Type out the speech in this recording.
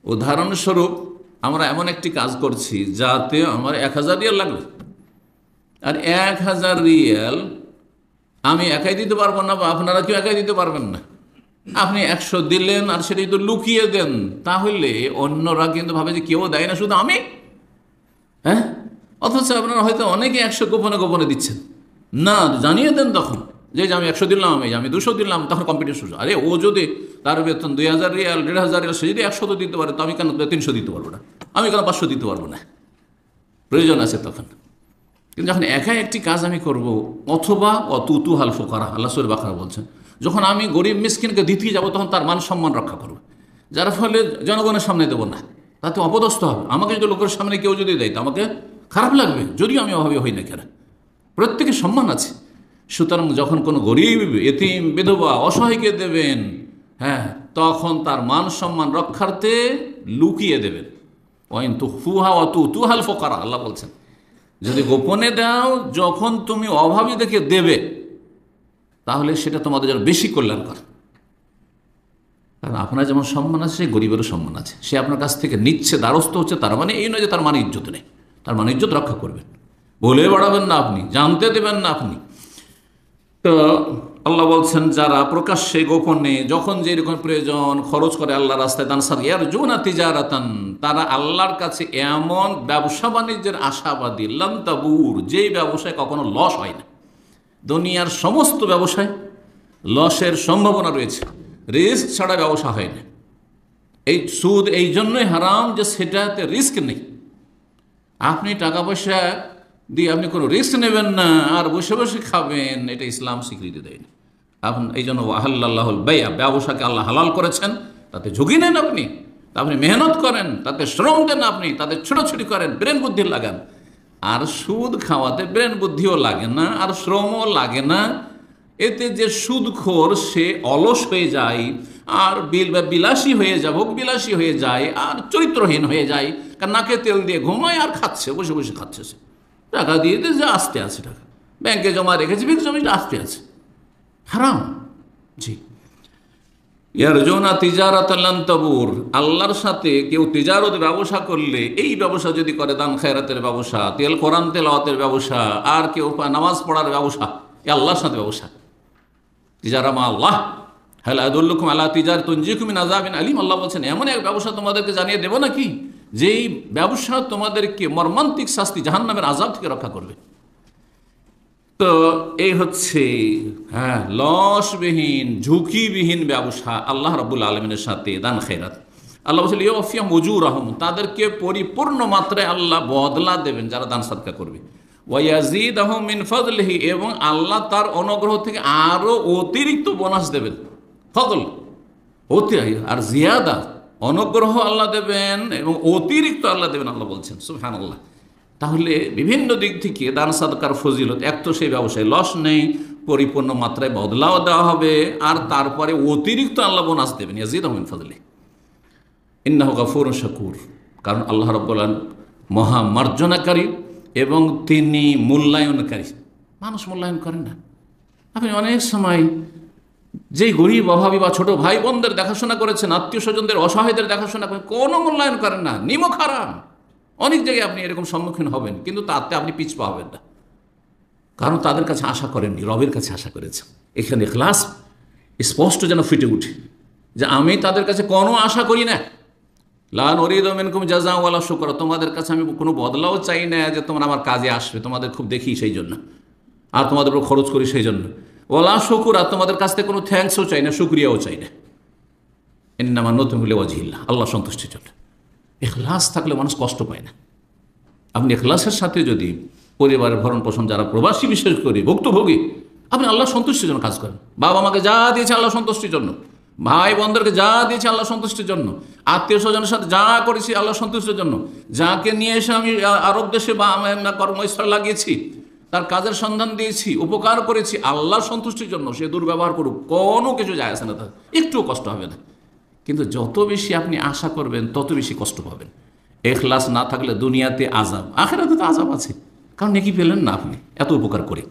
উদাহরণস্বরূপ আমরা এমন একটি কাজ করছি যাতে আমার 1000 রিয়াল লাগবে, আর 1000 রিয়াল আমি একাই দিতে পারবো না, বা আপনারা কেউ একাই দিতে পারবেন না। আপনি 100 দিলেন আর সেটা যদি লুকিয়ে দেন, তাহলে অন্যরা কিন্তু ভাবে যে কেউ দেয় না, শুধু আমি। হ্যাঁ, অথচ আপনারা হয়তো অনেকে 100 গোপনে গোপনে দিচ্ছেন না, জানিয়ে দেন তখন যে আমি 100 দিলাম, আমি 200 দিলাম, তখন কম্পিটিশন। আরে ও যদি তার বেতন 2000 রিয়াল 1500 রিয়াল, সে যদি 100 দিতে পারে, তো আমি কেন 300 দিতে পারবো না, আমি কেন 500 দিতে পারবো না? প্রয়োজন আছে তখন। কিন্তু যখন একাই একটি কাজ আমি করব, অথবা অতুতুহাল ফুকারা, আল্লাহ সূরা বাকারা বলছেন, যখন আমি গরিব মিসকিনকে দিতে যাব, তখন তার মান সম্মান রক্ষা করব, যার ফলে জনগণের সামনে দেবো না, তাতে অপদস্থ হবে। আমাকে যদি লোকের সামনে কেউ যদি দেয়, তো আমাকে খারাপ লাগবে, যদিও আমি অভাবী হই না কেন। প্রত্যেকের সম্মান আছে। সুতরাং যখন কোনো গরিব, এতিম, বিধবা, অসহায়কে দেবেন, হ্যাঁ, তখন তার মান সম্মান রক্ষার্থে লুকিয়ে দেবেন। ওয়াইন তুখফুহা ওয়া তুতুহাল ফুকারা, আল্লাহ বলছেন, যদি গোপনে দাও, যখন তুমি অভাবী দেখে দেবে, তাহলে সেটা তোমাদের জন্য বেশি কল্যাণকর। কারণ আপনার যেমন সম্মান আছে, সে গরিবেরও সম্মান আছে। সে আপনার কাছ থেকে নিচ্ছে, দ্বারস্থ হচ্ছে, তার মানে এই নয় যে তার মানে ইজ্জত নেই। তার মানে ইজ্জত রক্ষা করবেন, বলে বাড়াবেন না আপনি, জানতে দেবেন না আপনি। তো আল্লাহ বলছেন, যারা প্রকাশ্যে গোপনে যখন যেরকম প্রয়োজন খরচ করে আল্লাহ রাস্তায় দান সার ইয়ারজুনা তিজারাতান, তারা আল্লাহর কাছে এমন ব্যবসা বাণিজ্যের আশাবাদী, লান তাবুর, যেই ব্যবসায় কখনো লস হয় না। দুনিয়ার সমস্ত ব্যবসায় লসের সম্ভাবনা রয়েছে, রিস্ক ছাড়া ব্যবসা হয় না। এই সুদ এই জন্যই হারাম যে সেটাতে রিস্ক নেই। আপনি টাকা পয়সা দিয়ে আপনি কোনো রিস্ক নেবেন না আর বসে বসে খাবেন, এটা ইসলাম স্বীকৃতি দেয়নি। আপনি এই জন্য আহাল্লাহুল বাইয়া, ব্যবসাকে আল্লাহ হালাল করেছেন, তাতে ঝুঁকি নেন আপনি, আপনি মেহনত করেন, তাতে শ্রম দেন, আপনি তাতে ছোটাছুটি করেন, ব্রেন বুদ্ধি লাগান। আর সুদ খাওয়াতে ব্রেন বুদ্ধিও লাগে না আর শ্রমও লাগে না। এতে যে সুদখোর সে অলস হয়ে যায়, আর বিলাসী হয়ে যায়, ভোগ বিলাসী হয়ে যায়, আর চরিত্রহীন হয়ে যায়। কারণ নাকে তেল দিয়ে ঘুমায় আর খাচ্ছে, বসে বসে খাচ্ছে। সে টাকা দিয়ে দিয়ে যে আসতে আছে, টাকা ব্যাংকে জমা রেখেছে, ফিক্সড জমিটা আসতে আছে, হারাম। জি, ইয়ারজুনা তিজারাতান লান তাবুর, আল্লাহর সাথে কেউ তিজারত ব্যবসা করলে, এই ব্যবসা যদি করে দান খায়রাতের ব্যবসা, কোরআন তেলাওয়াতের ব্যবসা, আর কেউ নামাজ পড়ার ব্যবসা, এ আল্লাহর সাথে ব্যবসা। তিজারা মা আল্লাহ, হাল আদুল্লুকুম আলা তিজারাতিন তুনজিকুম মিন আযাবিন আলীম, আল্লাহ বলছেন, এমন এক ব্যবসা তোমাদেরকে জানিয়ে দেব নাকি, যেই ব্যবসা তোমাদেরকে মর্মান্তিক শাস্তি, জাহান্নামের আযাব থেকে রক্ষা করবে। তো এই হচ্ছে লসবিহীন, ঝুঁকিবিহীন ব্যবসা আল্লাহ রাব্বুল আলামিনের সাথে দান খেরাত। আল্লাহ বলছেন ইউফিয়াহুম উজুরাহুম, তাদেরকে পরিপূর্ণ মাত্রায় আল্লাহ বদলা দেবেন যারা দান সাদকা করবে। ওয়ায়াজিদাহুম মিন ফাদলিহি, এবং আল্লাহ তার অনুগ্রহ থেকে আরো অতিরিক্ত বোনাস দেবেন। ফদল আর জিয়াদা, অনুগ্রহ আল্লাহ দেবেন এবং অতিরিক্ত আল্লাহ দেবেন, আল্লাহ বলছেন সুবহানাল্লাহ। তাহলে বিভিন্ন দিক থেকে দান সাদকার ফজিলত, এক তো সেই ব্যবসায় লস নেই, পরিপূর্ণ মাত্রায় বদলাও দেওয়া হবে, আর তারপরে অতিরিক্ত আল্লাহ বোনাস দেবেন। ইয়াজিদাহুম মিন ফাদলিহি ইন্নাহু গাফুরুন শাকুর, কারণ আল্লাহ রাব্বুল আলামিন মহা মার্জনাকারী এবং তিনি মূল্যায়নকারী। মানুষ মূল্যায়ন করেন না। আপনি অনেক সময় যেই গরিব, অভাবী বা ছোট ভাই বোনদের দেখাশোনা করেছেন, আত্মীয় স্বজনদের, অসহায়দের দেখাশোনা করেন, কোনো মূল্যায়ন করেন না, নিমক হারাম। অনেক জায়গায় আপনি এরকম সম্মুখীন হবেন, কিন্তু তাতে আপনি পিছপা হবেন না, কারণ তাদের কাছে আশা করেননি, রবের কাছে আশা করেছেন। এখানে ইখলাস স্পষ্ট যেন ফুটে উঠে যে আমি তাদের কাছে কোনো আশা করি না। লা নুরিদু মিনকুম জাযাআ ওয়ালা শুকরা, তোমাদের কাছে আমি কোনো বদলাও চাই না যে তোমরা আমার কাজে আসবে, তোমাদের খুব দেখি সেই জন্য, আর তোমাদের উপর খরচ করি সেই জন্য। ওয়ালা শুকরা, তোমাদের কাছ থেকে কোনো থ্যাঙ্কসও চাই না, শুকরিয়াও চাই না। ইন্নামা নুতইমু লিওয়াজহিল্লাহ, আল্লাহ সন্তুষ্টির জন্য। ইখলাস থাকলে মানুষ কষ্ট পায় না। আপনি ইখলাসের সাথে যদি পরিবারের ভরণ পোষণ, যারা প্রবাসী বিশেষ করে ভুক্তভোগী, আপনি আল্লাহ সন্তুষ্টির জন্য কাজ করেন। বাবা মাকে যা দিয়েছে আল্লাহ সন্তুষ্টির জন্য, ভাই বোনদেরকে যা দিয়েছে আল্লাহ সন্তুষ্টির জন্য, আত্মীয় স্বজনের সাথে যা করেছি আল্লাহ সন্তুষ্টির জন্য, যাকে নিয়ে এসে আমি আরব দেশে বা কর্মস্থলে লাগিয়েছি, তার কাজের সন্ধান দিয়েছি, উপকার করেছি, আল্লাহ সন্তুষ্টির জন্য, সে দুর্ব্যবহার করুক, কোনো কিছু যায় আসে না, তার একটুও কষ্ট হবে না। কিন্তু যত বেশি আপনি আশা করবেন তত বেশি কষ্ট পাবেন। ইখলাস না থাকলে দুনিয়াতে আযাব, আখিরাতে তো আযাব আছে, কারণ নেকি পেলেন না আপনি এত উপকার করে।